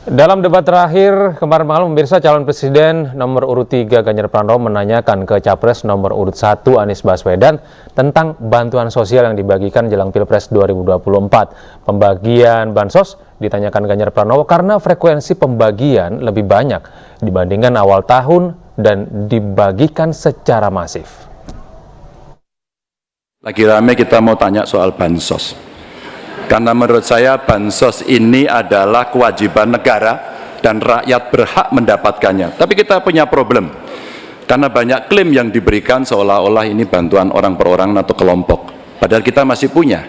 Dalam debat terakhir kemarin malam, pemirsa, calon presiden nomor urut 3 Ganjar Pranowo menanyakan ke capres nomor urut 1 Anies Baswedan tentang bantuan sosial yang dibagikan jelang Pilpres 2024. Pembagian bansos ditanyakan Ganjar Pranowo karena frekuensi pembagian lebih banyak dibandingkan awal tahun dan dibagikan secara masif. Lagi rame kita mau tanya soal bansos. Karena menurut saya bansos ini adalah kewajiban negara dan rakyat berhak mendapatkannya. Tapi kita punya problem, karena banyak klaim yang diberikan seolah-olah ini bantuan orang per orang atau kelompok. Padahal kita masih punya.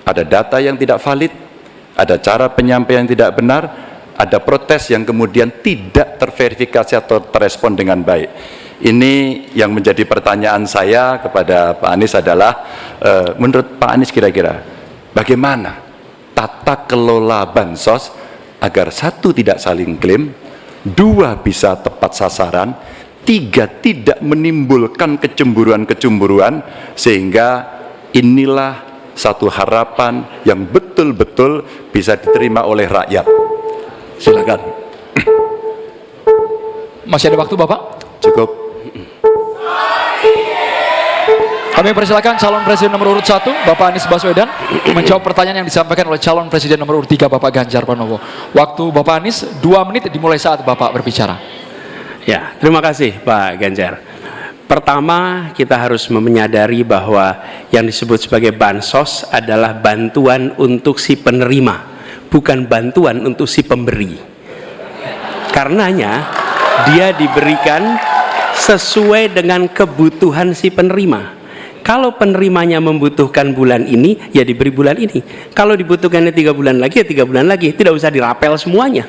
Ada data yang tidak valid, ada cara penyampaian yang tidak benar, ada protes yang kemudian tidak terverifikasi atau terrespon dengan baik. Ini yang menjadi pertanyaan saya kepada Pak Anies adalah, menurut Pak Anies kira-kira bagaimana tata kelola bansos agar satu tidak saling klaim, dua bisa tepat sasaran, tiga tidak menimbulkan kecemburuan-kecemburuan, sehingga inilah satu harapan yang betul-betul bisa diterima oleh rakyat. Silakan. Masih ada waktu, Bapak? Cukup. Kami persilakan calon presiden nomor urut 1 Bapak Anies Baswedan menjawab pertanyaan yang disampaikan oleh calon presiden nomor urut 3 Bapak Ganjar Pranowo. Waktu Bapak Anies 2 menit dimulai saat Bapak berbicara. Ya, terima kasih Pak Ganjar. Pertama, kita harus menyadari bahwa yang disebut sebagai bansos adalah bantuan untuk si penerima, bukan bantuan untuk si pemberi. Karenanya dia diberikan sesuai dengan kebutuhan si penerima. Kalau penerimanya membutuhkan bulan ini, ya diberi bulan ini. Kalau dibutuhkannya 3 bulan lagi, ya 3 bulan lagi. Tidak usah dirapel semuanya.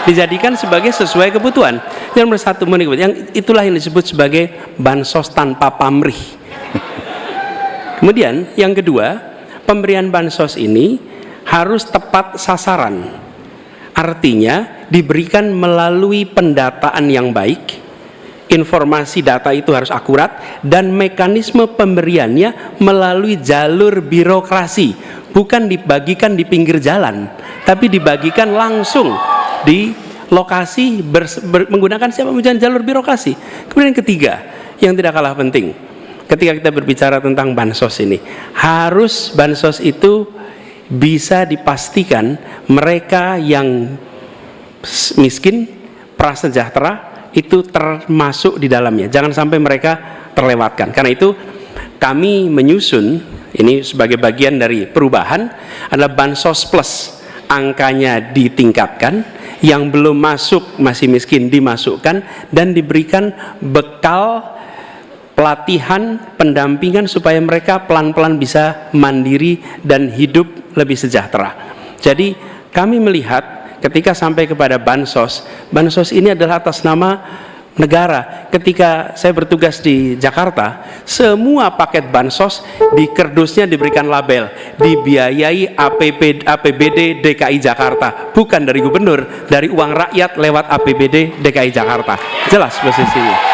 Dijadikan sebagai sesuai kebutuhan. Yang nomor 1 yang itulah yang disebut sebagai bansos tanpa pamrih. Kemudian yang kedua, pemberian bansos ini harus tepat sasaran. Artinya diberikan melalui pendataan yang baik. Informasi data itu harus akurat, dan mekanisme pemberiannya melalui jalur birokrasi, bukan dibagikan di pinggir jalan, tapi dibagikan langsung di lokasi menggunakan jalur birokrasi. Kemudian yang ketiga, yang tidak kalah penting, ketika kita berbicara tentang bansos ini, harus bansos itu bisa dipastikan mereka yang miskin, prasejahtera itu termasuk di dalamnya, jangan sampai mereka terlewatkan. Karena itu kami menyusun ini sebagai bagian dari perubahan adalah bansos plus, angkanya ditingkatkan, yang belum masuk masih miskin dimasukkan, dan diberikan bekal pelatihan pendampingan supaya mereka pelan-pelan bisa mandiri dan hidup lebih sejahtera. Jadi kami melihat ketika sampai kepada bansos ini adalah atas nama negara. Ketika saya bertugas di Jakarta, semua paket bansos di kerdusnya diberikan label dibiayai APBD DKI Jakarta, bukan dari gubernur, dari uang rakyat lewat APBD DKI Jakarta. Jelas posisinya.